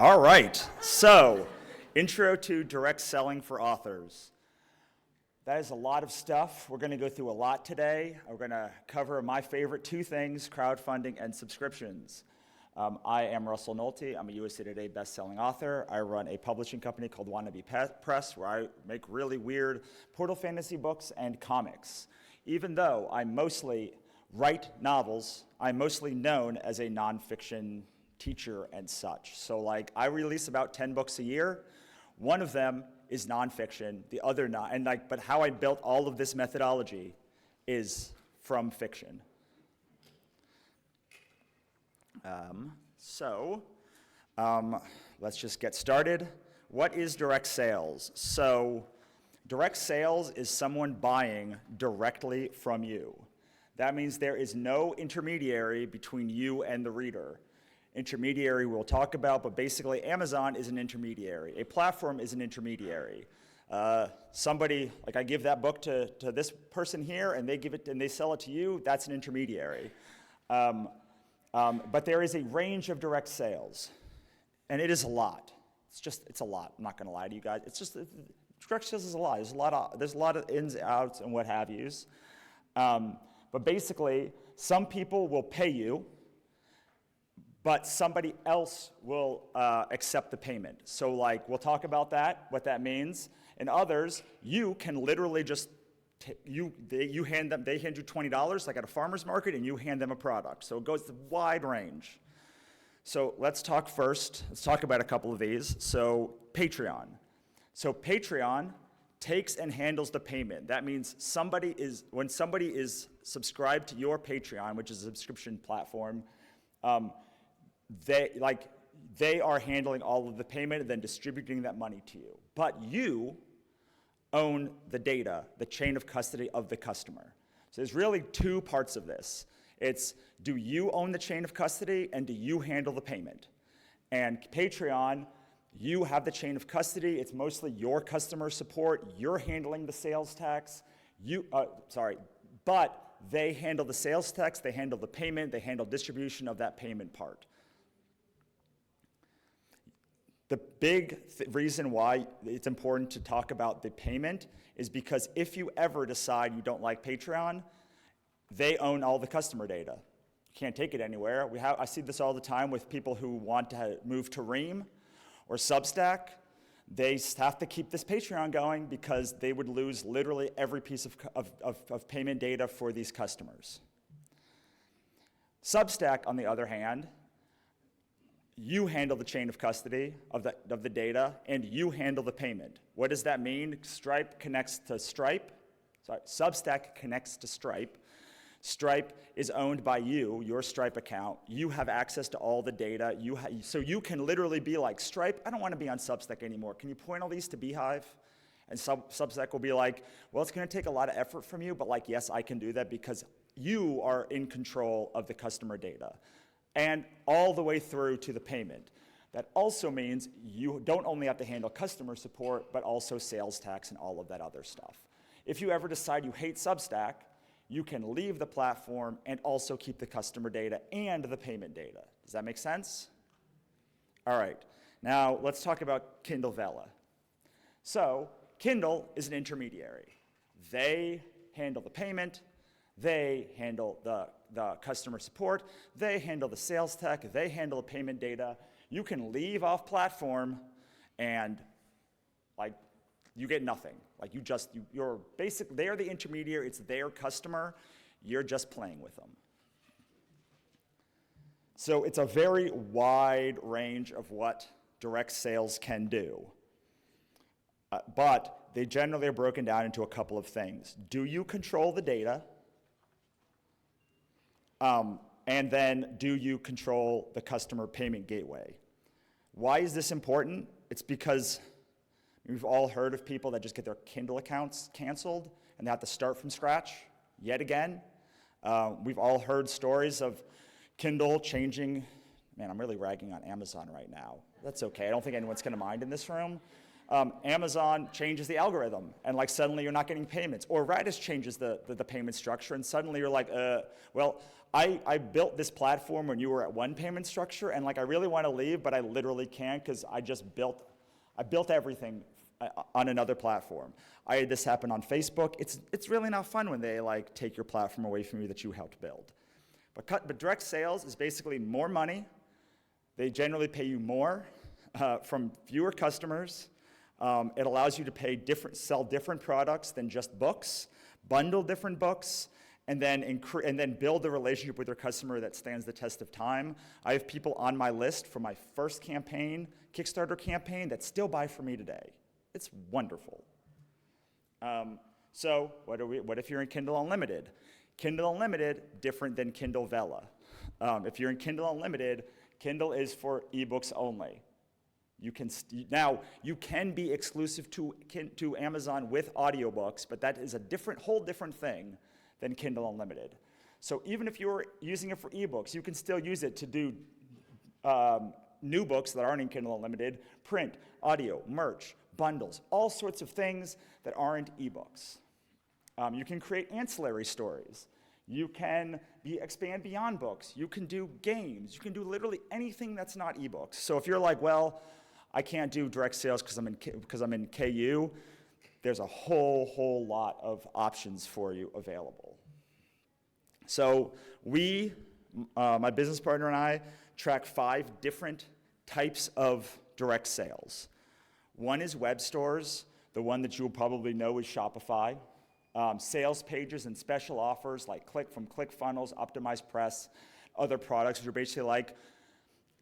All right, so intro to direct selling for authors. That is a lot of stuff. We're going to go through a lot today. We're going to cover my favorite two things, crowdfunding and subscriptions. I am Russell Nohelty. I'm a USA Today best-selling author. I run a publishing company called 20Books Press, where I make really weird portal fantasy books and comics. Even though I mostly write novels, I'm mostly known as a nonfiction teacher and such. So like I release about 10 books a year. One of them is nonfiction, the other not. And like, but how I built all of this methodology is from fiction. Let's just get started. What is direct sales? So direct sales is someone buying directly from you. That means there is no intermediary between you and the reader. Intermediary we'll talk about, but basically Amazon is an intermediary. A platform is an intermediary. Somebody, like I give that book to this person here and they give it and they sell it to you, that's an intermediary. But there is a range of direct sales, and it is a lot. It's a lot. I'm not going to lie to you guys. Direct sales is a lot. There's a lot of ins, outs, and what have yous. But basically, some people will pay you, but somebody else will accept the payment. So like, we'll talk about that, what that means. And others, you can literally just, they hand you $20 like at a farmer's market and you hand them a product. So it goes a wide range. So let's talk about a couple of these. So Patreon. So Patreon takes and handles the payment. That means when somebody is subscribed to your Patreon, which is a subscription platform, they are handling all of the payment and then distributing that money to you. But you own the data, the chain of custody of the customer. So there's really two parts of this. It's, do you own the chain of custody and do you handle the payment? And Patreon, you have the chain of custody. It's mostly your customer support. You're handling the sales tax. But they handle the sales tax, they handle the payment, they handle distribution of that payment part. The big reason why it's important to talk about the payment is because if you ever decide you don't like Patreon, they own all the customer data. You can't take it anywhere. I see this all the time with people who want to move to Ream or Substack. They have to keep this Patreon going because they would lose literally every piece of payment data for these customers. Substack, on the other hand, you handle the chain of custody of the data, and you handle the payment. What does that mean? Substack connects to Stripe. Stripe is owned by you, your Stripe account. You have access to all the data. So you can literally be like, Stripe, I don't want to be on Substack anymore. Can you point all these to Beehive? And Substack will be like, well, it's going to take a lot of effort from you, but like, yes, I can do that because you are in control of the customer data. And all the way through to the payment. That also means you don't only have to handle customer support, but also sales tax and all of that other stuff. If you ever decide you hate Substack, you can leave the platform and also keep the customer data and the payment data. Does that make sense? All right, now let's talk about Kindle Vella. So Kindle is an intermediary. They handle the payment, they handle the customer support, they handle the sales tech, they handle the payment data. You can leave off platform and like you get nothing. Like you're basically, they're the intermediary, it's their customer, you're just playing with them. So it's a very wide range of what direct sales can do. But they generally are broken down into a couple of things. Do you control the data? And then, do you control the customer payment gateway? Why is this important? It's because we've all heard of people that just get their Kindle accounts canceled and they have to start from scratch yet again. We've all heard stories of Kindle changing. Man, I'm really ragging on Amazon right now. That's okay. I don't think anyone's going to mind in this room. Amazon changes the algorithm, and like suddenly you're not getting payments. Or Radis changes the payment structure, and suddenly you're like, well, I built this platform when you were at one payment structure, and like I really want to leave, but I literally can't because I built everything on another platform. I had this happen on Facebook. It's really not fun when they like take your platform away from you that you helped build. But direct sales is basically more money. They generally pay you more from fewer customers. It allows you to sell different products than just books, bundle different books, and then build a relationship with your customer that stands the test of time. I have people on my list from my first campaign, Kickstarter campaign, that still buy from me today. It's wonderful. So what if you're in Kindle Unlimited? Kindle Unlimited, different than Kindle Vella. If you're in Kindle Unlimited, Kindle is for ebooks only. You can be exclusive to Amazon with audiobooks, but that is a whole different thing than Kindle Unlimited. So even if you're using it for ebooks, you can still use it to do new books that aren't in Kindle Unlimited, print, audio, merch, bundles, all sorts of things that aren't ebooks. You can create ancillary stories. You can expand beyond books. You can do games. You can do literally anything that's not ebooks. So if you're like, well, I can't do direct sales because I'm in KU, there's a whole lot of options for you available. So my business partner and I, track 5 different types of direct sales. One is web stores. The one that you'll probably know is Shopify. Sales pages and special offers like from ClickFunnels, Optimized Press, other products, which are basically like,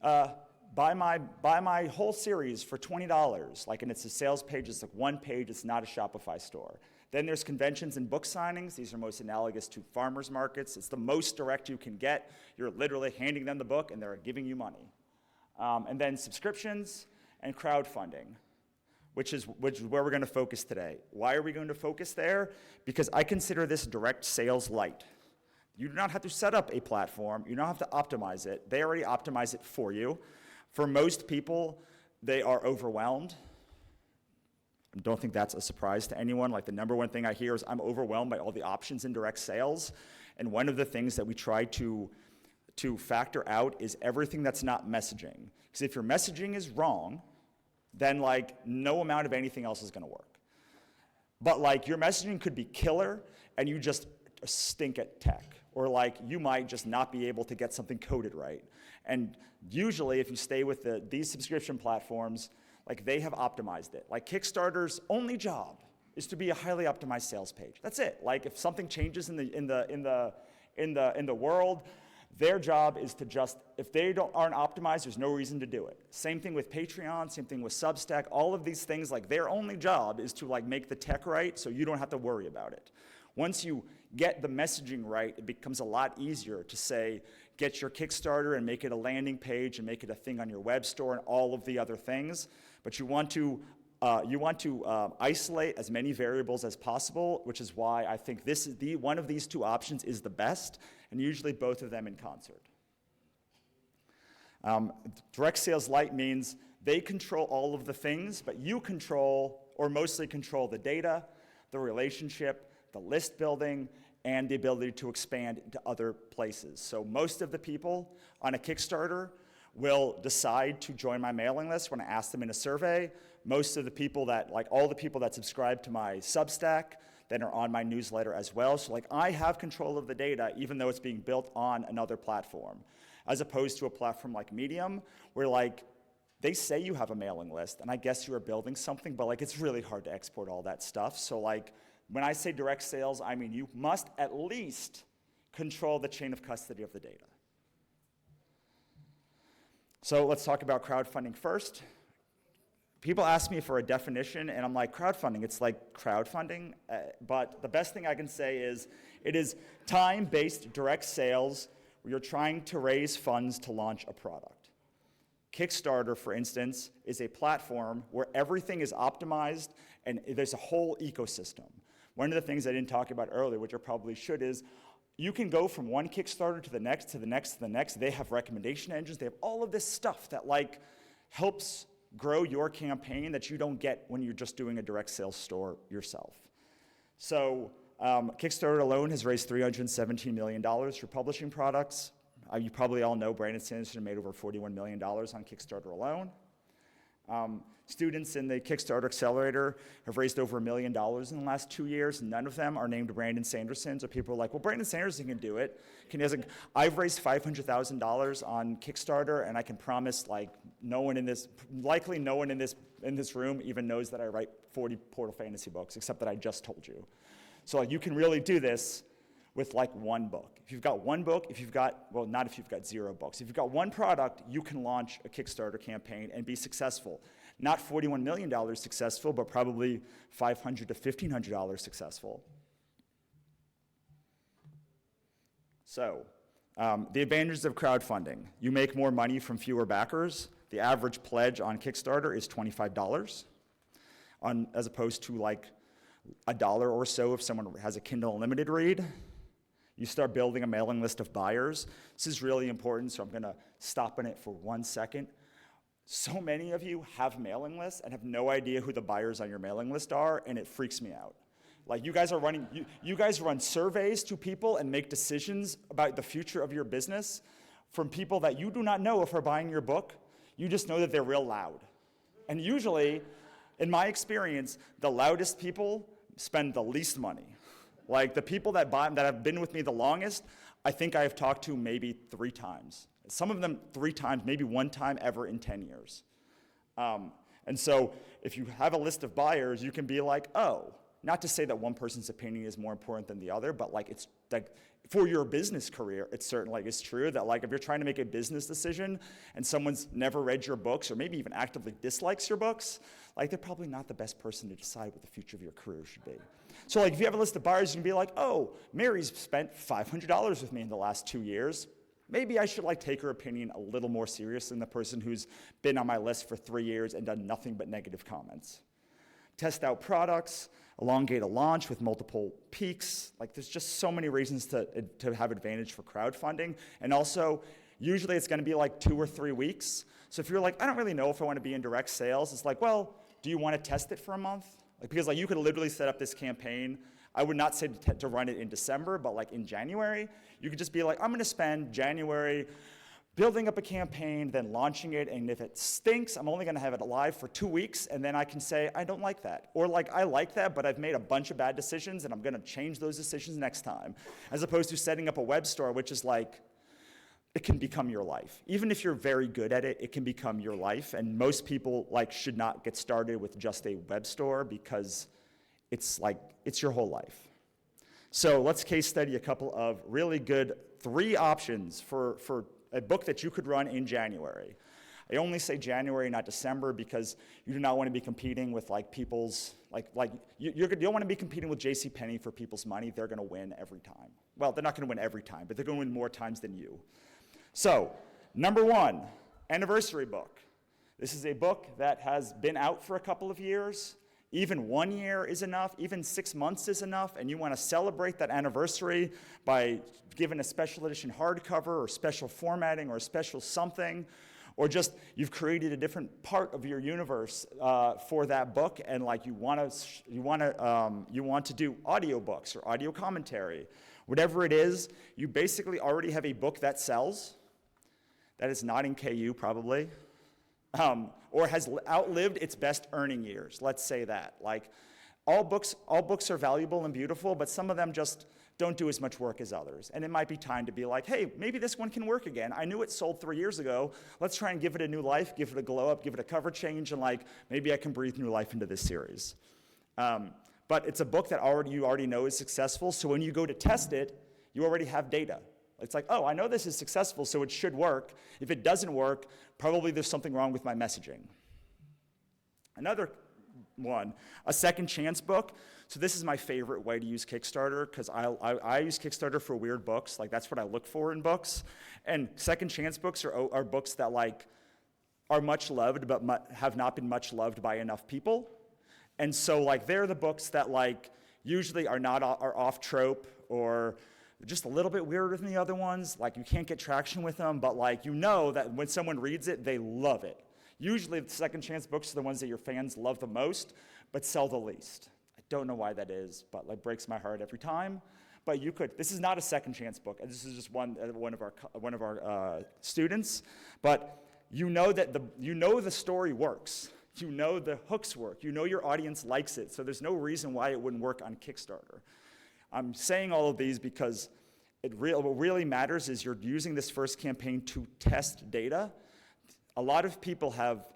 buy my whole series for $20. And it's a sales page, it's like one page, it's not a Shopify store. Then there's conventions and book signings. These are most analogous to farmers markets. It's the most direct you can get. You're literally handing them the book and they're giving you money. And then subscriptions and crowdfunding, which is where we're going to focus today. Why are we going to focus there? Because I consider this direct sales light. You do not have to set up a platform. You don't have to optimize it. They already optimize it for you. For most people, they are overwhelmed. I don't think that's a surprise to anyone. Like the number one thing I hear is I'm overwhelmed by all the options in direct sales. And one of the things that we try to factor out is everything that's not messaging. Because if your messaging is wrong, then like no amount of anything else is going to work. But like your messaging could be killer and you just stink at tech, or like you might just not be able to get something coded right. And usually if you stay with these subscription platforms, like they have optimized it. Like Kickstarter's only job is to be a highly optimized sales page. That's it. Like if something changes in the world, their job is to if they aren't optimized, there's no reason to do it. Same thing with Patreon, same thing with Substack, all of these things, like their only job is to like make the tech right so you don't have to worry about it. Once you get the messaging right, it becomes a lot easier to say, get your Kickstarter and make it a landing page and make it a thing on your web store and all of the other things. But you want to isolate as many variables as possible, which is why I think one of these 2 options is the best, and usually both of them in concert. Direct sales light means they control all of the things, but you control, or mostly control, the data, the relationship, the list building, and the ability to expand into other places. So most of the people on a Kickstarter will decide to join my mailing list when I ask them in a survey. Most of the people all the people that subscribe to my Substack, then are on my newsletter as well. So like I have control of the data even though it's being built on another platform, as opposed to a platform like Medium, where like they say you have a mailing list, and I guess you are building something, but like it's really hard to export all that stuff. So like when I say direct sales, I mean you must at least control the chain of custody of the data. So let's talk about crowdfunding first. People ask me for a definition, and I'm like, crowdfunding, it's like crowdfunding, but the best thing I can say is it is time-based direct sales where you're trying to raise funds to launch a product. Kickstarter, for instance, is a platform where everything is optimized and there's a whole ecosystem. One of the things I didn't talk about earlier, which I probably should, is you can go from one Kickstarter to the next, to the next, to the next. They have recommendation engines. They have all of this stuff that like helps grow your campaign that you don't get when you're just doing a direct sales store yourself. So Kickstarter alone has raised $317 million for publishing products. You probably all know Brandon Sanderson made over $41 million on Kickstarter alone. Students in the Kickstarter Accelerator have raised over $1 million in the last 2 years. None of them are named Brandon Sanderson. So people are like, well, Brandon Sanderson can do it. I've raised $500,000 on Kickstarter, and I can promise, like, likely no one in this room even knows that I write 40 Portal Fantasy books, except that I just told you. So like, you can really do this with like one book. If you've got one book, not if you've got 0 books. If you've got one product, you can launch a Kickstarter campaign and be successful. Not $41 million successful, but probably $500 to $1,500 successful. So, the advantages of crowdfunding. You make more money from fewer backers. The average pledge on Kickstarter is $25, as opposed to like $1 or so if someone has a Kindle Unlimited read. You start building a mailing list of buyers. This is really important, so I'm gonna stop on it for 1 second. So many of you have mailing lists and have no idea who the buyers on your mailing list are, and it freaks me out. Like, you guys run surveys to people and make decisions about the future of your business from people that you do not know if are buying your book. You just know that they're real loud. And usually, in my experience, the loudest people spend the least money. Like, the people that have been with me the longest, I think I have talked to maybe 3 times. Some of them 3 times, maybe 1 time ever in 10 years. And so if you have a list of buyers, you can be like, oh, not to say that one person's opinion is more important than the other, but like, it's like, for your business career, it's certainly it's true that like, if you're trying to make a business decision and someone's never read your books or maybe even actively dislikes your books, like, they're probably not the best person to decide what the future of your career should be. So like, if you have a list of buyers, you can be like, oh, Mary's spent $500 with me in the last 2 years. Maybe I should like take her opinion a little more serious than the person who's been on my list for 3 years and done nothing but negative comments. Test out products, elongate a launch with multiple peaks. Like, there's just so many reasons to have advantage for crowdfunding. And also, usually it's gonna be like 2 or 3 weeks. So if you're like, I don't really know if I wanna be in direct sales, it's like, well, do you wanna test it for a month? Like, because like, you could literally set up this campaign. I would not say to run it in December, but like in January, you could just be like, I'm gonna spend January building up a campaign, then launching it, and if it stinks, I'm only gonna have it live for 2 weeks, and then I can say, I don't like that. Or like, I like that, but I've made a bunch of bad decisions, and I'm gonna change those decisions next time. As opposed to setting up a web store, which is like, it can become your life. Even if you're very good at it, it can become your life, and most people like should not get started with just a web store because it's like, it's your whole life. So let's case study a couple of really good 3 options for a book that you could run in January. I only say January, not December, because you do not want to be competing with like people's, you don't want to be competing with JCPenney for people's money. They're gonna win every time. Well, they're not gonna win every time, but they're gonna win more times than you. So, number 1, anniversary book. This is a book that has been out for a couple of years. Even 1 year is enough, even 6 months is enough, and you want to celebrate that anniversary by giving a special edition hardcover or special formatting or a special something, or just you've created a different part of your universe for that book, and like you want to do audiobooks or audio commentary. Whatever it is, you basically already have a book that sells, that is not in KU probably, or has outlived its best earning years, let's say that. Like, all books are valuable and beautiful, but some of them just don't do as much work as others. And it might be time to be like, hey, maybe this one can work again. I knew it sold 3 years ago. Let's try and give it a new life, give it a glow up, give it a cover change, and like, maybe I can breathe new life into this series. But it's a book that you already know is successful, so when you go to test it, you already have data. It's like, oh, I know this is successful, so it should work. If it doesn't work, probably there's something wrong with my messaging. Another one, a second chance book. So this is my favorite way to use Kickstarter, because I use Kickstarter for weird books. Like, that's what I look for in books. And second chance books are books that like are much loved, but have not been much loved by enough people. And so like, they're the books that like usually are off trope, or just a little bit weirder than the other ones. Like, you can't get traction with them, but like, you know that when someone reads it, they love it. Usually the second chance books are the ones that your fans love the most, but sell the least. I don't know why that is, but like breaks my heart every time. But you could, this is not a second chance book. This is just one of our students. But you know that the story works. You know the hooks work. You know your audience likes it. So there's no reason why it wouldn't work on Kickstarter. I'm saying all of these because what really matters is you're using this first campaign to test data. A lot of people have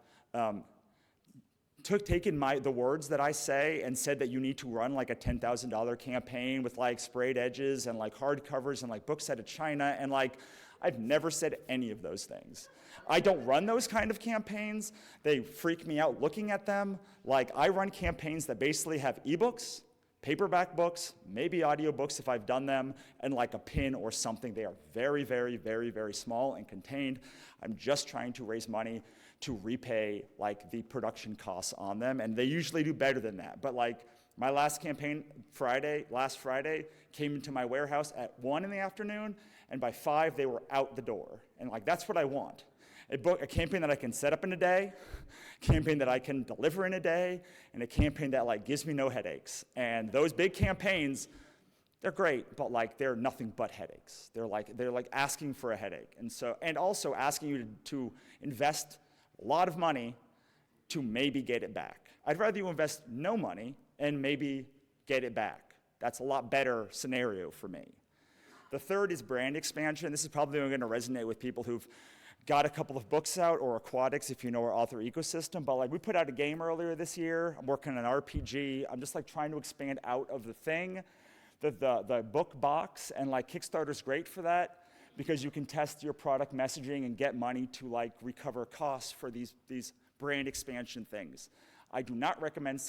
taken the words that I say and said that you need to run like a $10,000 campaign with like sprayed edges and like hardcovers and like books out of China, and like I've never said any of those things. I don't run those kind of campaigns. They freak me out looking at them. Like I run campaigns that basically have ebooks, paperback books, maybe audiobooks if I've done them, and like a pin or something. They are very, very, very, very small and contained. I'm just trying to raise money to repay like the production costs on them, and they usually do better than that. But like my last campaign, last Friday, came into my warehouse at 1 in the afternoon, and by 5 they were out the door. And like that's what I want. A campaign that I can set up in a day, a campaign that I can deliver in a day, and a campaign that like gives me no headaches. And those big campaigns, they're great, but like they're nothing but headaches. They're like asking for a headache, and also asking you to invest a lot of money to maybe get it back. I'd rather you invest no money and maybe get it back. That's a lot better scenario for me. The third is brand expansion. This is probably going to resonate with people who've got a couple of books out, or Aquatics if you know our author ecosystem. But like we put out a game earlier this year. I'm working on an RPG. I'm just like trying to expand out of the thing. The book box, and like Kickstarter's great for that because you can test your product messaging and get money to like recover costs for these brand expansion things. I do not recommend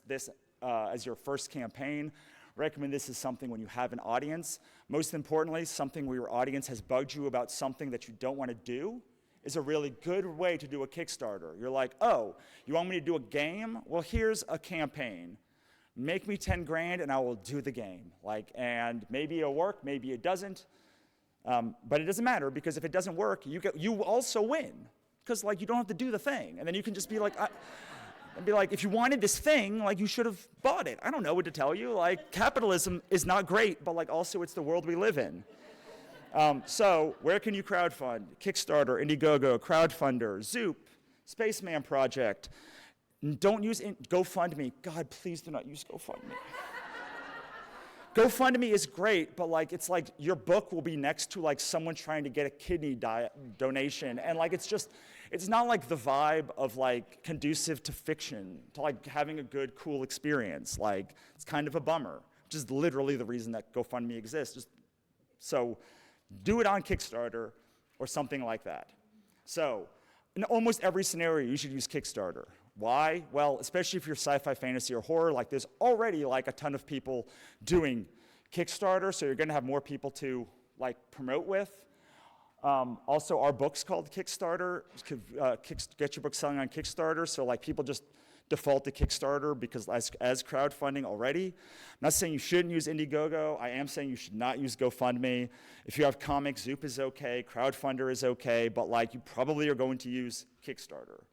this as your first campaign. Recommend this as something when you have an audience. Most importantly, something where your audience has bugged you about something that you don't want to do is a really good way to do a Kickstarter. You're like, oh, you want me to do a game? Well, here's a campaign. Make me 10 grand and I will do the game. And maybe it'll work, maybe it doesn't. But it doesn't matter, because if it doesn't work, you also win. Because you don't have to do the thing. And then you can just be like, if you wanted this thing, you should have bought it. I don't know what to tell you. Capitalism is not great, but also it's the world we live in. So where can you crowdfund? Kickstarter, Indiegogo, Crowdfunder, Zoop, Spaceman Project. Don't use GoFundMe. God, please do not use GoFundMe. GoFundMe is great, but it's like your book will be next to someone trying to get a kidney donation, and it's not the vibe of conducive to fiction, to having a good, cool experience. It's kind of a bummer, which is literally the reason that GoFundMe exists. So do it on Kickstarter or something like that. So in almost every scenario, you should use Kickstarter. Why? Well, especially if you're sci-fi, fantasy, or horror, there's already a ton of people doing Kickstarter, so you're gonna have more people to promote with. Also, our book's called Kickstarter. Get your book selling on Kickstarter, so people just default to Kickstarter because as crowdfunding already. I'm not saying you shouldn't use Indiegogo. I am saying you should not use GoFundMe. If you have comics, Zoop is okay, Crowdfunder is okay, but you probably are going to use Kickstarter.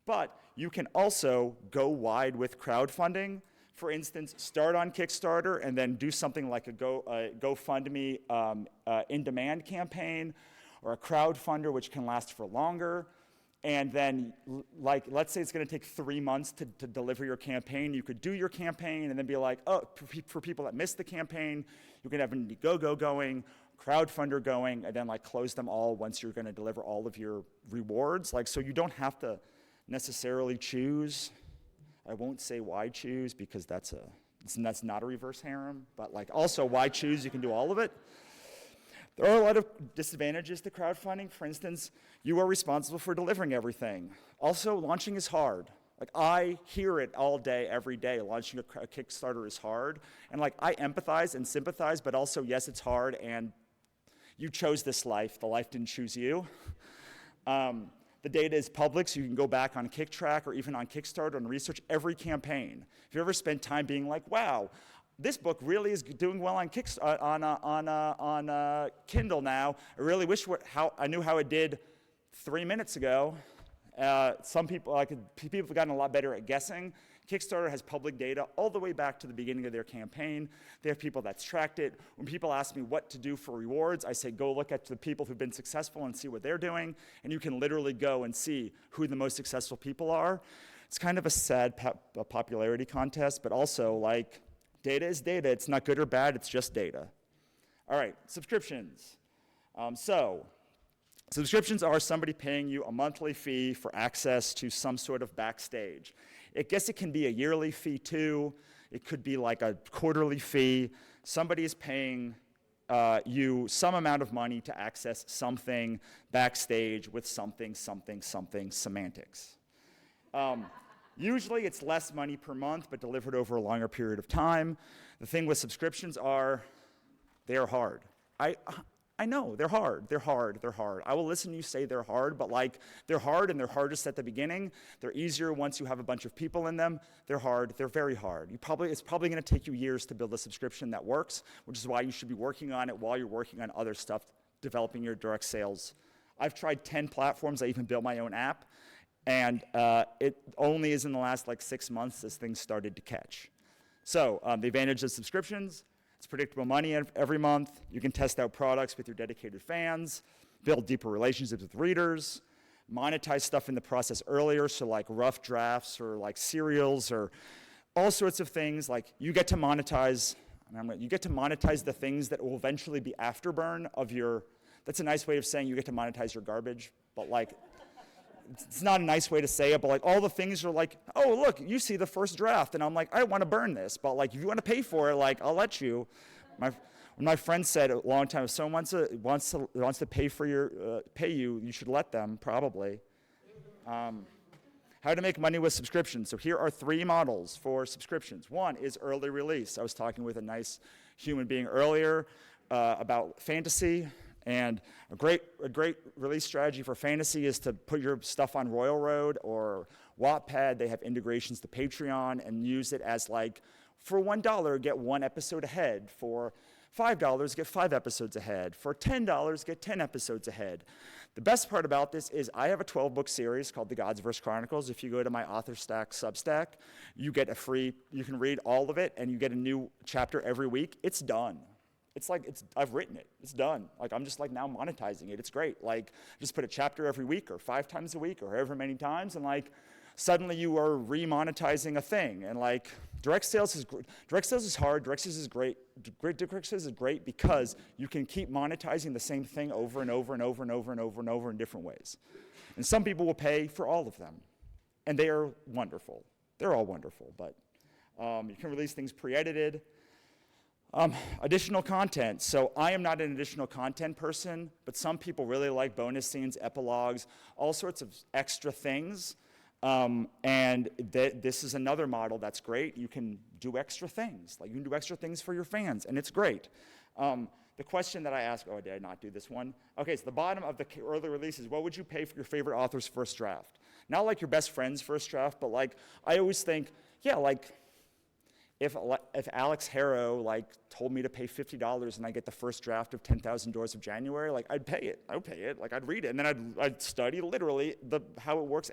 But you can also go wide with crowdfunding. For instance, start on Kickstarter and then do something like a GoFundMe in-demand campaign, or a crowdfunder, which can last for longer. And then, let's say it's going to take 3 months to deliver your campaign. You could do your campaign and then be for people that missed the campaign, you can have an Indiegogo going, crowdfunder going, and then close them all once you're going to deliver all of your rewards. So you don't have to necessarily choose. I won't say why choose, because that's not a reverse harem, but also why choose, you can do all of it. There are a lot of disadvantages to crowdfunding. For instance, you are responsible for delivering everything. Also, launching is hard. I hear it all day, every day. Launching a Kickstarter is hard. And I empathize and sympathize, but also, yes, it's hard, and you chose this life. The life didn't choose you. The data is public, so you can go back on KickTrack or even on Kickstarter and research every campaign. If you ever spent time being wow, this book really is doing well on Kindle now. I really wish I knew how it did 3 minutes ago, Some people, people have gotten a lot better at guessing. Kickstarter has public data all the way back to the beginning of their campaign. They have people that's tracked it. When people ask me what to do for rewards, I say go look at the people who've been successful and see what they're doing, and you can literally go and see who the most successful people are. It's kind of a sad popularity contest, but also like data is data. It's not good or bad, it's just data. All right, subscriptions. Subscriptions are somebody paying you a monthly fee for access to some sort of backstage. I guess it can be a yearly fee too. It could be like a quarterly fee. Somebody is paying you some amount of money to access something backstage with something semantics. Usually it's less money per month, but delivered over a longer period of time. The thing with subscriptions are, they are hard. I know, they're hard. I will listen to you say they're hard, but like, they're hard and they're hardest at the beginning. They're easier once you have a bunch of people in them. They're hard, they're very hard. It's probably gonna take you years to build a subscription that works, which is why you should be working on it while you're working on other stuff, developing your direct sales. I've tried 10 platforms. I even built my own app, and it only is in the last like 6 months this thing started to catch. So the advantage of subscriptions: it's predictable money every month. You can test out products with your dedicated fans, build deeper relationships with readers, monetize stuff in the process earlier, so like rough drafts or like serials or all sorts of things. Like you get to monetize the things that will eventually be afterburn of your, that's a nice way of saying you get to monetize your garbage, but like, it's not a nice way to say it, but like all the things are like, oh, look, you see the first draft, and I'm like, I want to burn this, but like if you want to pay for it, like I'll let you. My friend said a long time, if someone wants to pay you, you should let them, probably. How to make money with subscriptions. So here are 3 models for subscriptions. One is early release. I was talking with a nice human being earlier about fantasy. And a great release strategy for fantasy is to put your stuff on Royal Road or Wattpad. They have integrations to Patreon, and use it as like, for $1, get 1 episode ahead. For $5, get 5 episodes ahead. For $10, get 10 episodes ahead. The best part about this is I have a 12-book series called The Godsverse Chronicles. If you go to my Author Stack Substack, you get you can read all of it, and you get a new chapter every week. It's done. I've written it, it's done. Like I'm just like now monetizing it, it's great. Like just put a chapter every week or 5 times a week or however many times, and like suddenly you are remonetizing a thing. And like direct sales is hard, direct sales is great. Direct sales is great because you can keep monetizing the same thing over and over and over and over and over and over in different ways. And some people will pay for all of them, and they are wonderful. They're all wonderful, but you can release things pre-edited. Additional content. So I am not an additional content person, but some people really like bonus scenes, epilogues, all sorts of extra things. And this is another model that's great. You can do extra things. Like you can do extra things for your fans, and it's great. The question that I ask, oh, did I not do this one? Okay, so the bottom of the early release is, what would you pay for your favorite author's first draft? Not like your best friend's first draft, but like I always think, yeah, like, if Alex Harrow like told me to pay $50 and I get the first draft of 10,000 Doors of January, like I'd pay it. Like I'd read it, and then I'd study literally how it works.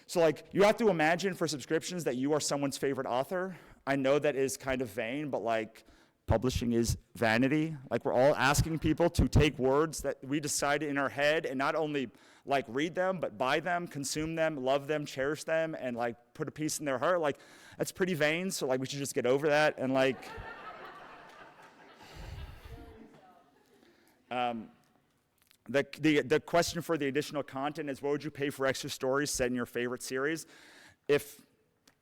So like you have to imagine for subscriptions that you are someone's favorite author. I know that is kind of vain, but like publishing is vanity. Like we're all asking people to take words that we decided in our head and not only like read them, but buy them, consume them, love them, cherish them, and like put a piece in their heart. Like that's pretty vain, so like we should just get over that. And like the question for the additional content is, what would you pay for extra stories set in your favorite series? If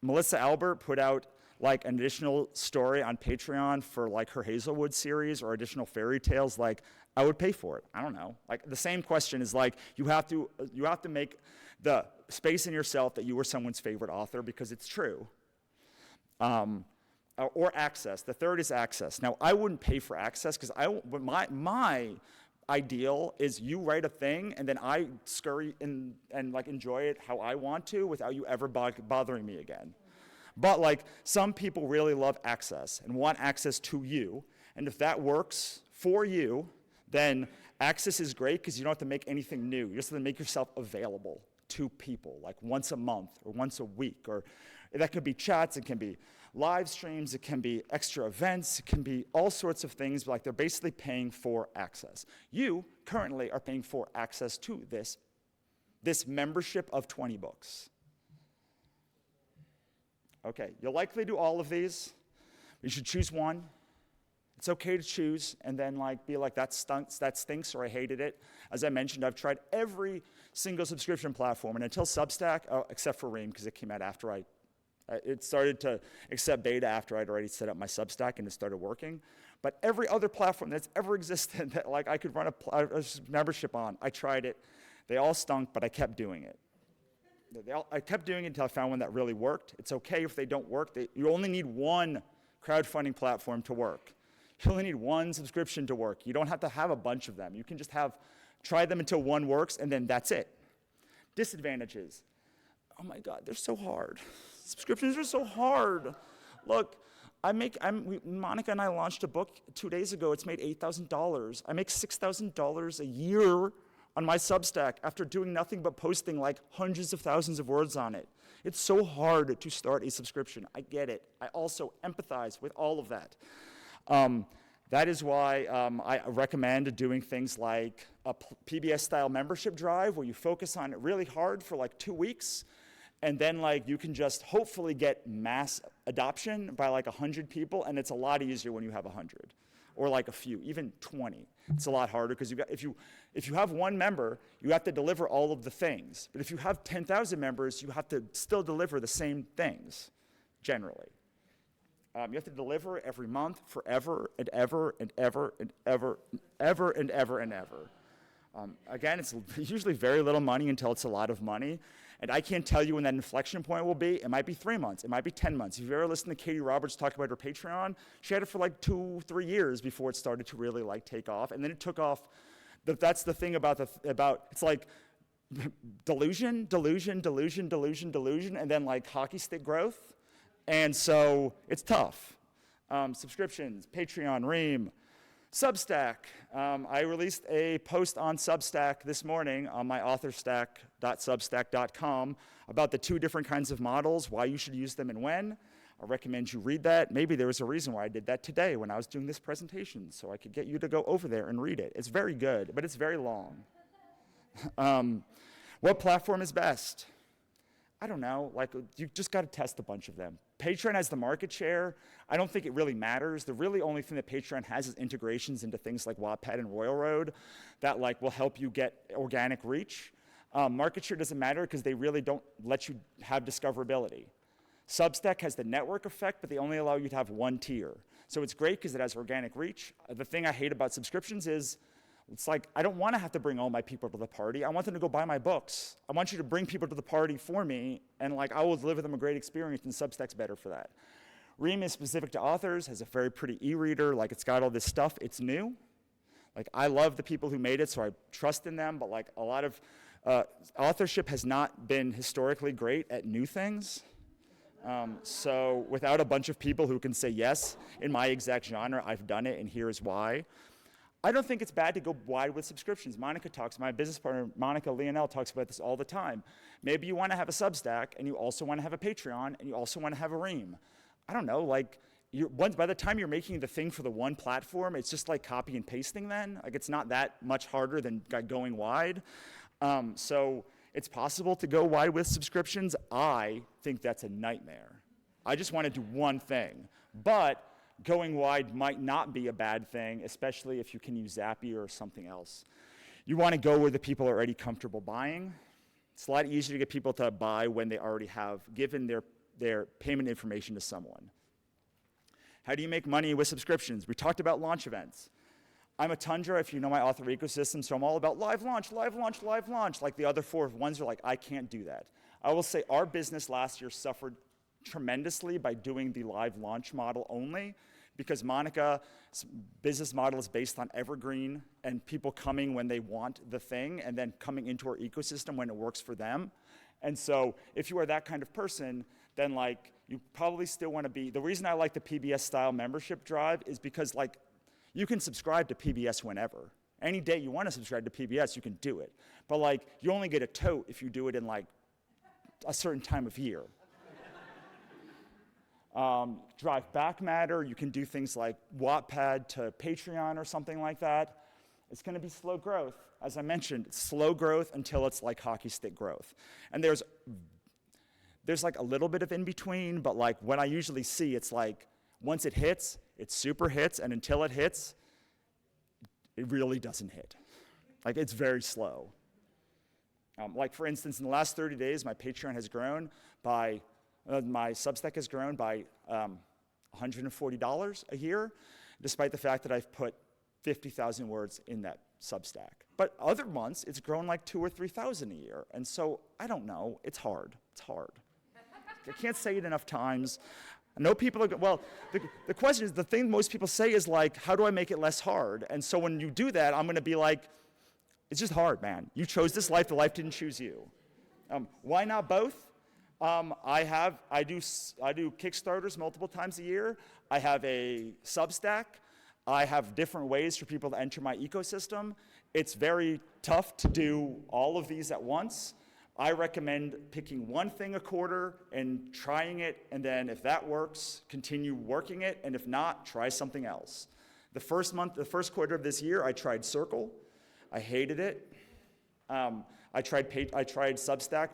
Melissa Albert put out like an additional story on Patreon for like her Hazelwood series or additional fairy tales, like I would pay for it. I don't know. Like the same question is like you have to make the space in yourself that you are someone's favorite author because it's true. Or access. The third is access. Now I wouldn't pay for access because my ideal is you write a thing and then I scurry in and like enjoy it how I want to without you ever bothering me again. But like some people really love access and want access to you, and if that works for you, then access is great because you don't have to make anything new. You just have to make yourself available 2 people, like once a month or once a week, or that could be chats, it can be live streams, it can be extra events, it can be all sorts of things, like they're basically paying for access. You currently are paying for access to this membership of 20 books. Okay, you'll likely do all of these. You should choose one. It's okay to choose and then be like, that stinks, or I hated it. As I mentioned, I've tried every single subscription platform, and until Substack, except for Ream, because it came out after it started to accept beta after I'd already set up my Substack and it started working. But every other platform that's ever existed that I could run a membership on, I tried it. They all stunk, but I kept doing it. I kept doing it until I found one that really worked. It's okay if they don't work. You only need one crowdfunding platform to work. You only need one subscription to work. You don't have to have a bunch of them. You can just try them until one works, and then that's it. Disadvantages. Oh my God, they're so hard. Subscriptions are so hard. Look, Monica and I launched a book 2 days ago. It's made $8,000. I make $6,000 a year on my Substack after doing nothing but posting hundreds of thousands of words on it. It's so hard to start a subscription. I get it. I also empathize with all of that. That is why I recommend doing things like a PBS-style membership drive where you focus on it really hard for 2 weeks, and then you can just hopefully get mass adoption by 100 people, and it's a lot easier when you have 100, or a few, even 20. It's a lot harder because if you have one member, you have to deliver all of the things. But if you have 10,000 members, you have to still deliver the same things, generally. You have to deliver every month forever and ever and ever and ever and ever and ever and ever. Again, it's usually very little money until it's a lot of money. And I can't tell you when that inflection point will be. It might be 3 months. It might be 10 months. If you've ever listened to Katie Roberts talk about her Patreon, she had it for 2-3 years before it started to really take off. And then it took off. That's the thing about it's like delusion, delusion, delusion, delusion, delusion, and then hockey stick growth. And so it's tough. Subscriptions, Patreon, Ream, Substack. I released a post on Substack this morning on my authorstack.substack.com about the 2 different kinds of models, why you should use them and when. I recommend you read that. Maybe there was a reason why I did that today when I was doing this presentation, so I could get you to go over there and read it. It's very good, but it's very long. What platform is best? I don't know, you just got to test a bunch of them. Patreon has the market share. I don't think it really matters. The really only thing that Patreon has is integrations into things like Wattpad and Royal Road that will help you get organic reach. Market share doesn't matter because they really don't let you have discoverability. Substack has the network effect, but they only allow you to have one tier. So it's great because it has organic reach. The thing I hate about subscriptions is it's I don't want to have to bring all my people to the party. I want them to go buy my books. I want you to bring people to the party for me, and I will deliver them a great experience, and Substack's better for that. Ream is specific to authors, has a very pretty e-reader, it's got all this stuff. It's new. I love the people who made it, so I trust in them, but a lot of authorship has not been historically great at new things. So without a bunch of people who can say, yes, in my exact genre, I've done it, and here's why. I don't think it's bad to go wide with subscriptions. My business partner, Monica Leonel, talks about this all the time. Maybe you want to have a Substack, and you also want to have a Patreon, and you also want to have a Ream. I don't know, by the time you're making the thing for the one platform, it's just copy and pasting then. It's not that much harder than going wide. So it's possible to go wide with subscriptions. I think that's a nightmare. I just want to do one thing. But going wide might not be a bad thing, especially if you can use Zapier or something else. You want to go where the people are already comfortable buying. It's a lot easier to get people to buy when they already have given their payment information to someone. How do you make money with subscriptions? We talked about launch events. I'm a Tundra, if you know my author ecosystem, so I'm all about live launch, live launch, live launch. The other 4 ones are I can't do that. I will say our business last year suffered tremendously by doing the live launch model only, because Monica's business model is based on evergreen and people coming when they want the thing and then coming into our ecosystem when it works for them. And so if you are that kind of person, then you probably still want to be, the reason I like the PBS style membership drive is because you can subscribe to PBS whenever. Any day you want to subscribe to PBS, you can do it. But like, you only get a tote if you do it in like a certain time of year. Drive back matter, you can do things like Wattpad to Patreon or something like that. It's going to be slow growth. As I mentioned, it's slow growth until it's like hockey stick growth. And there's like a little bit of in between, but like what I usually see, it's like once it hits, it super hits, and until it hits, it really doesn't hit. Like, it's very slow. Like, for instance, in the last 30 days, my Patreon has grown by my Substack has grown by $140 a year, despite the fact that I've put 50,000 words in that Substack. But other months, it's grown like 2,000 or 3,000 a year. And so, I don't know. It's hard. It's hard. I can't say it enough times. I know people are, well, the question is, the thing most people say is like, how do I make it less hard? And so when you do that, I'm going to be like, it's just hard, man. You chose this life. The life didn't choose you. Why not both? I do Kickstarters multiple times a year. I have a Substack. I have different ways for people to enter my ecosystem. It's very tough to do all of these at once. I recommend picking one thing a quarter and trying it, and then if that works, continue working it, and if not, try something else. The first quarter of this year, I tried Circle. I hated it. I tried Substack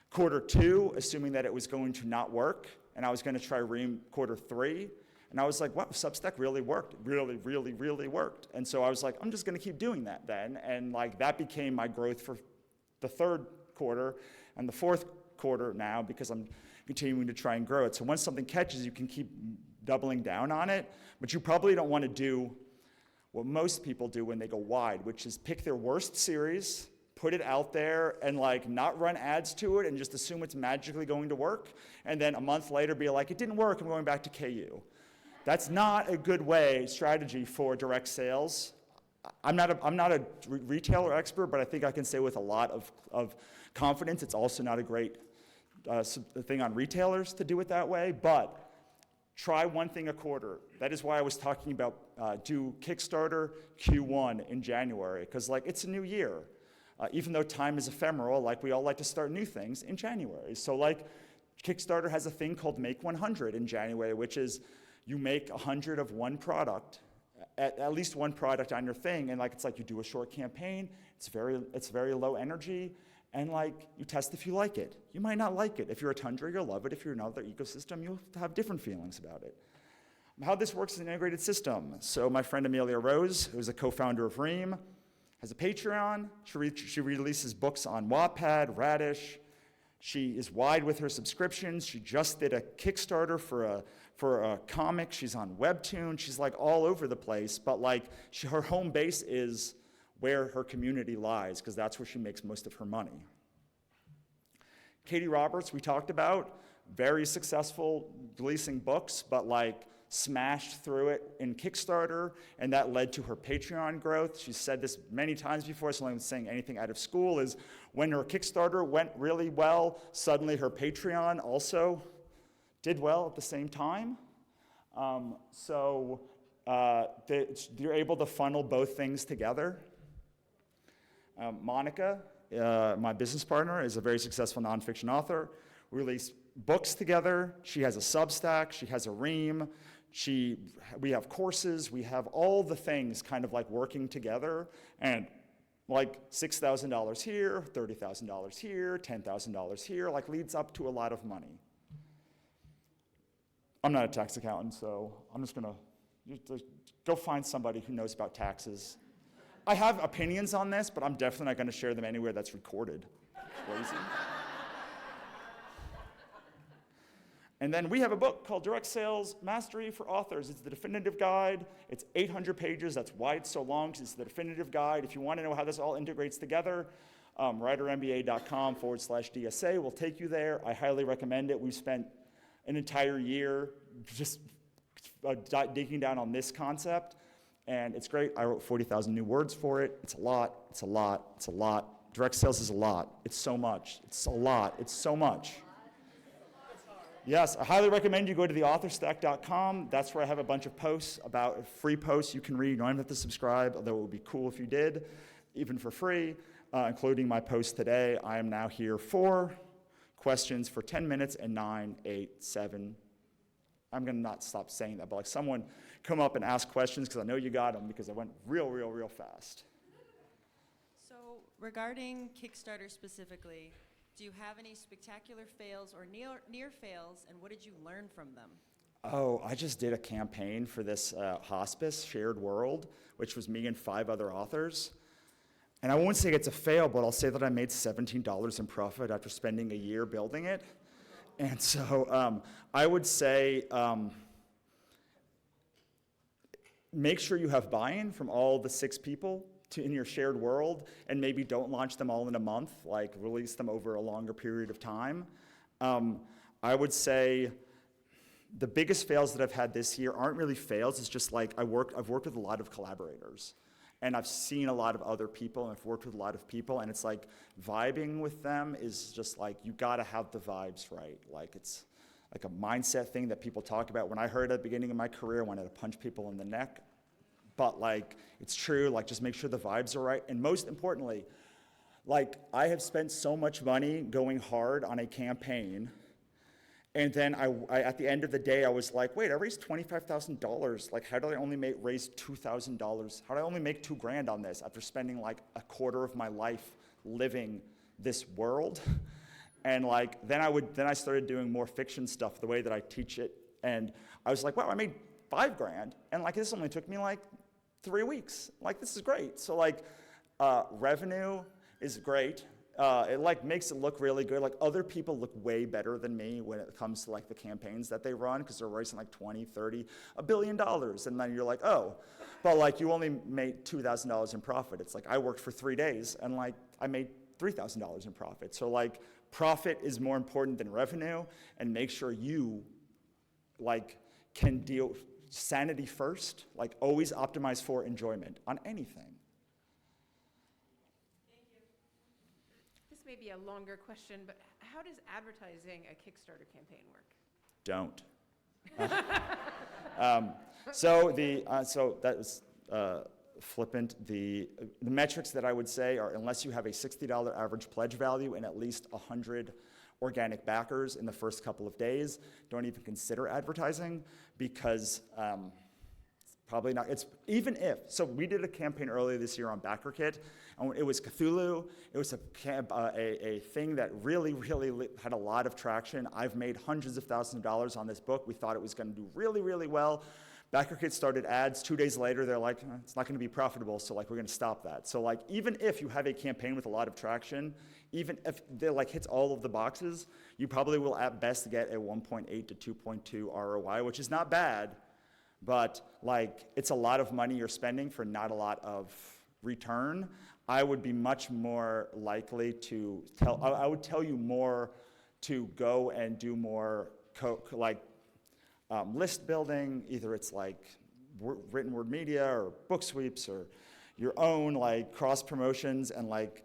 quarter 2, assuming that it was going to not work, and I was going to try Ream quarter 3, and I was like, wow, Substack really worked. Really, really, really worked. And so I was like, I'm just going to keep doing that then, and like that became my growth for the third quarter and the fourth quarter now, because I'm continuing to try and grow it. So once something catches, you can keep doubling down on it, but you probably don't want to do what most people do when they go wide, which is pick their worst series, put it out there, and like not run ads to it and just assume it's magically going to work, and then a month later be like, it didn't work, I'm going back to KU. That's not a good strategy for direct sales. I'm not a retailer expert, but I think I can say with a lot of confidence, it's also not a great thing on retailers to do it that way, but try one thing a quarter. That is why I was talking about do Kickstarter Q1 in January, because like it's a new year. Even though time is ephemeral, like we all like to start new things in January. So like Kickstarter has a thing called Make 100 in January, which is you make 100 of one product, at least one product on your thing, and like it's like you do a short campaign, it's very low energy, and like you test if you like it. You might not like it. If you're a Tundra, you'll love it. If you're another ecosystem, you'll have different feelings about it. How this works is an integrated system. So my friend Amelia Rose, who's a co-founder of Ream, has a Patreon. She releases books on Wattpad, Radish. She is wide with her subscriptions. She just did a Kickstarter for a comic. She's on Webtoon. She's like all over the place, but like her home base is where her community lies, because that's where she makes most of her money. Katie Roberts, we talked about, very successful releasing books, but like smashed through it in Kickstarter, and that led to her Patreon growth. She's said this many times before, so I'm not saying anything out of school, is when her Kickstarter went really well, suddenly her Patreon also did well at the same time. You're able to funnel both things together. Monica, my business partner, is a very successful nonfiction author. We release books together. She has a Substack. She has a Ream. We have courses. We have all the things kind of like working together. And like $6,000 here, $30,000 here, $10,000 here, like leads up to a lot of money. I'm not a tax accountant, so I'm just gonna go find somebody who knows about taxes. I have opinions on this, but I'm definitely not gonna share them anywhere that's recorded. Crazy. And then we have a book called Direct Sales Mastery for Authors. It's the definitive guide. It's 800 pages. That's why it's so long, because it's the definitive guide. If you want to know how this all integrates together, writermba.com/DSA will take you there. I highly recommend it. We've spent an entire year just digging down on this concept, and it's great. I wrote 40,000 new words for it. It's a lot. It's a lot. It's a lot. Direct sales is a lot. It's so much. It's a lot. It's so much. Yes, I highly recommend you go to theauthorstack.com. That's where I have a bunch of posts about free posts you can read. You don't even have to subscribe, although it would be cool if you did, even for free, including my post today. I am now here for questions for 10 minutes and 9, 8, 7. I'm going to not stop saying that, but like someone come up and ask questions because I know you got them because I went real fast. So regarding Kickstarter specifically, do you have any spectacular fails or near fails, and what did you learn from them? Oh, I just did a campaign for this hospice, Shared World, which was me and 5 other authors. And I won't say it's a fail, but I'll say that I made $17 in profit after spending a year building it. And so I would say make sure you have buy-in from all the 6 people in your shared world, and maybe don't launch them all in a month, like release them over a longer period of time. I would say the biggest fails that I've had this year aren't really fails, it's just like I've worked with a lot of collaborators, and I've seen a lot of other people, and I've worked with a lot of people, and it's like vibing with them is just like, you gotta have the vibes right. Like it's like a mindset thing that people talk about. When I heard at the beginning of my career, I wanted to punch people in the neck. But like, it's true, like just make sure the vibes are right. And most importantly, like I have spent so much money going hard on a campaign, and then I at the end of the day, I was like, wait, I raised $25,000. Like, how did I only raise $2,000? How did I only make $2,000 on this after spending like a quarter of my life living this world? And like, then I started doing more fiction stuff, the way that I teach it. And I was like, wow, I made $5,000. And like, this only took me like 3 weeks. Like, this is great. So like, revenue is great. It like makes it look really good. Like, other people look way better than me when it comes to like the campaigns that they run, because they're raising like 20, 30, $1 billion. And then you're like, oh, but like you only made $2,000 in profit. It's like, I worked for 3 days and like I made $3,000 in profit. So like, profit is more important than revenue, and make sure you like can deal sanity first, like always optimize for enjoyment on anything. Thank you. This may be a longer question, but how does advertising a Kickstarter campaign work? Don't. So that was flippant. The metrics that I would say are, unless you have a $60 average pledge value and at least 100 organic backers in the first couple of days, don't even consider advertising, because it's probably not, it's even if, so we did a campaign earlier this year on BackerKit, and it was Cthulhu. It was a thing that really had a lot of traction. I've made hundreds of thousands of dollars on this book. We thought it was going to do really well. BackerKit started ads. 2 days later, they're like, it's not going to be profitable, so like we're going to stop that. So like, even if you have a campaign with a lot of traction, even if it like hits all of the boxes, you probably will at best get a 1.8 to 2.2 ROI, which is not bad, but like it's a lot of money you're spending for not a lot of return. I would be much more likely to I would tell you more to go and do more list building. Either it's like written word media or book sweeps or your own like cross promotions, and like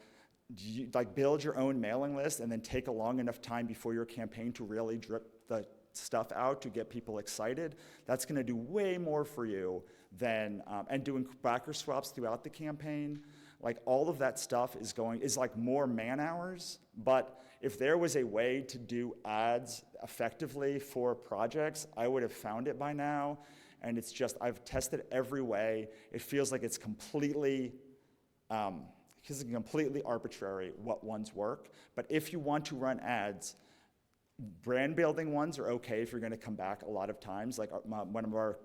build your own mailing list, and then take a long enough time before your campaign to really drip the stuff out to get people excited. That's going to do way more for you than and doing backer swaps throughout the campaign. Like, all of that stuff is like more man hours. But if there was a way to do ads effectively for projects, I would have found it by now. And it's just, I've tested every way. It feels like it's completely arbitrary what ones work. But if you want to run ads, brand building ones are okay if you're going to come back a lot of times. Like one of our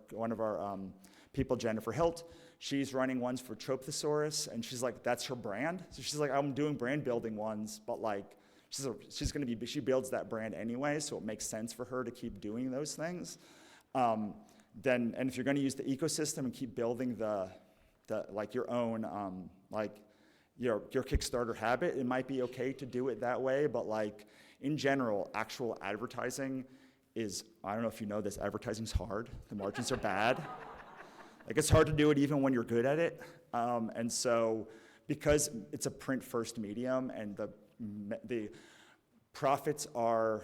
people, Jennifer Hilt, she's running ones for Trope Thesaurus, and she's like, that's her brand. So she's like, I'm doing brand building ones, but like she builds that brand anyway, so it makes sense for her to keep doing those things. And if you're going to use the ecosystem and keep building the like your own your Kickstarter habit, it might be okay to do it that way. But like in general, actual advertising is, I don't know if you know this, advertising's hard. The margins are bad. Like, it's hard to do it even when you're good at it. And so because it's a print first medium, and the profits are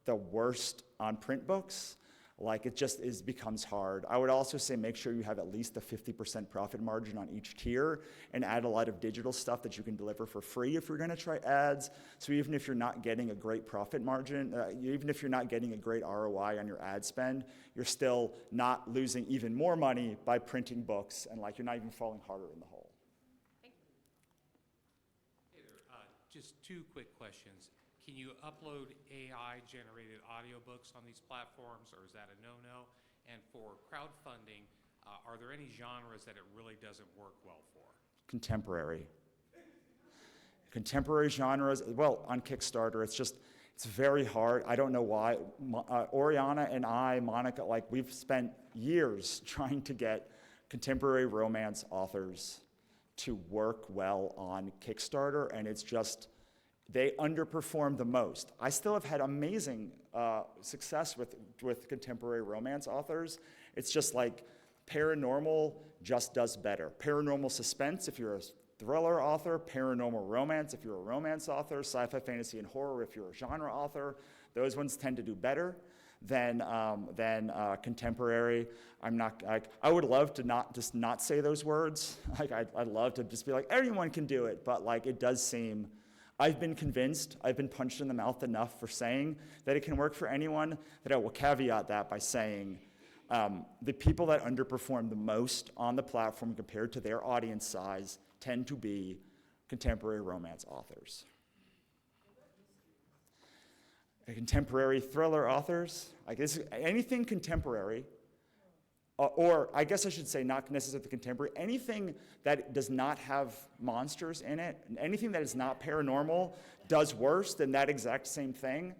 the worst on print books. Like it just becomes hard. I would also say make sure you have at least a 50% profit margin on each tier and add a lot of digital stuff that you can deliver for free if you're gonna try ads. So even if you're not getting a great profit margin, even if you're not getting a great ROI on your ad spend, you're still not losing even more money by printing books, and like you're not even falling harder in the hole. Thank you. Hey there, just two quick questions. Can you upload AI-generated audiobooks on these platforms, or is that a no-no? And for crowdfunding, are there any genres that it really doesn't work well for? Contemporary. Contemporary genres, well, on Kickstarter, it's very hard. I don't know why. Oriana and I, Monica, like we've spent years trying to get contemporary romance authors to work well on Kickstarter, and it's just, they underperform the most. I still have had amazing success with contemporary romance authors. It's just like paranormal just does better. Paranormal suspense if you're a thriller author, paranormal romance if you're a romance author, sci-fi, fantasy, and horror if you're a genre author. Those ones tend to do better than contemporary. I would love to not say those words. Like I'd love to just be like, everyone can do it, but like it does seem, I've been convinced, I've been punched in the mouth enough for saying that it can work for anyone, that I will caveat that by saying the people that underperform the most on the platform compared to their audience size tend to be contemporary romance authors. Contemporary thriller authors, I guess anything contemporary, or I guess I should say not necessarily contemporary, anything that does not have monsters in it, and anything that is not paranormal does worse than that exact same thing.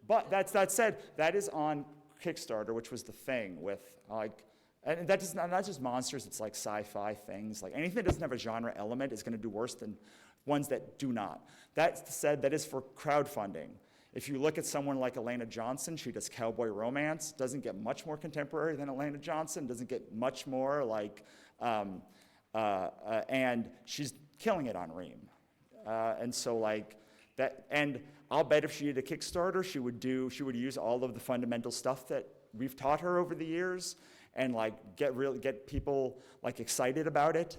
But that said, that is on Kickstarter, which was the thing with like, and that is not just monsters, it's like sci-fi things. Like anything that doesn't have a genre element is gonna do worse than ones that do not. That said, that is for crowdfunding. If you look at someone like Elena Johnson, she does cowboy romance, doesn't get much more contemporary than Elena Johnson, doesn't get much more like, and she's killing it on Ream. And so like that, and I'll bet if she did a Kickstarter, she would use all of the fundamental stuff that we've taught her over the years and like get people like excited about it.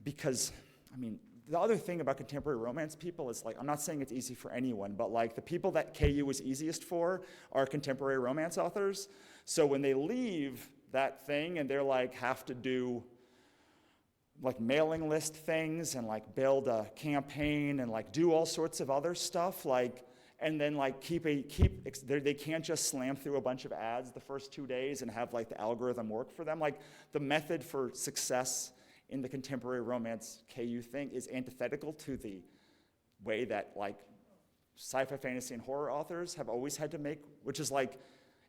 Because, I mean, the other thing about contemporary romance people is like, I'm not saying it's easy for anyone, but like the people that KU is easiest for are contemporary romance authors. So when they leave that thing and they're like have to do like mailing list things and like build a campaign and like do all sorts of other stuff, like, and then like they can't just slam through a bunch of ads the first 2 days and have like the algorithm work for them. Like the method for success in the contemporary romance KU thing is antithetical to the way that like sci-fi, fantasy, and horror authors have always had to make, which is like,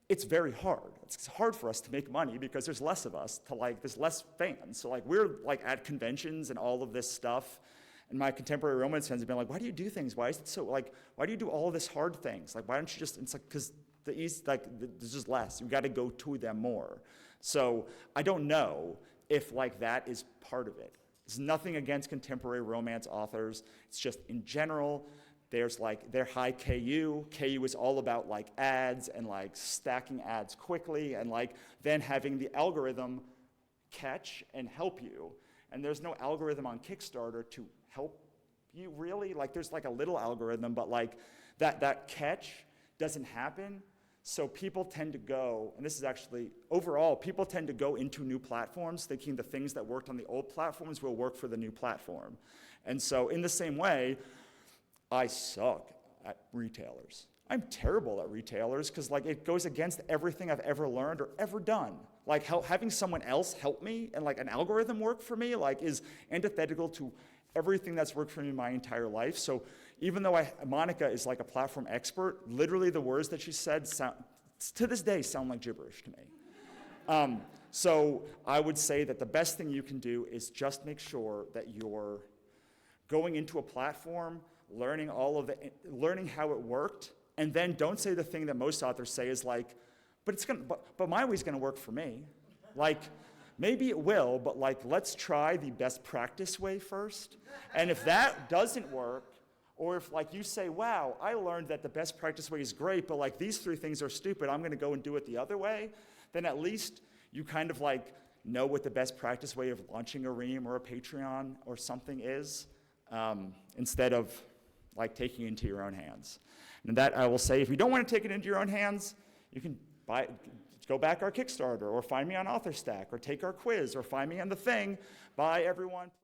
it's very hard. It's hard for us to make money because there's less of us there's less fans. So like we're like at conventions and all of this stuff, and my contemporary romance fans have been like, why do you do things? Why is it so like, why do you do all of this hard things? Like, why don't you just, it's like, because there's just less. You gotta go to them more. So I don't know if like that is part of it. There's nothing against contemporary romance authors. It's just in general, there's like, they're high KU. KU is all about like ads and like stacking ads quickly and like then having the algorithm catch and help you. And there's no algorithm on Kickstarter to help you really. Like there's like a little algorithm, but like that catch doesn't happen. So people tend to go, and this is actually, overall, people tend to go into new platforms thinking the things that worked on the old platforms will work for the new platform. And so in the same way, I suck at retailers. I'm terrible at retailers because like it goes against everything I've ever learned or ever done. Like having someone else help me and like an algorithm work for me like is antithetical to everything that's worked for me my entire life. So even though Monica is like a platform expert, literally the words that she said to this day sound like gibberish to me. So I would say that the best thing you can do is just make sure that you're going into a platform, learning how it worked, and then don't say the thing that most authors say is like, but my way's gonna work for me. Like, maybe it will, but like, let's try the best practice way first. And if that doesn't work, Or if like you say, wow, I learned that the best practice way is great, but like these 3 things are stupid, I'm gonna go and do it the other way, then at least you kind of like know what the best practice way of launching a Ream or a Patreon or something is, instead of like taking it into your own hands. And that I will say, if you don't want to take it into your own hands, you can go back our Kickstarter, or find me on AuthorStack, or take our quiz, or find me on The Thing. Bye, everyone.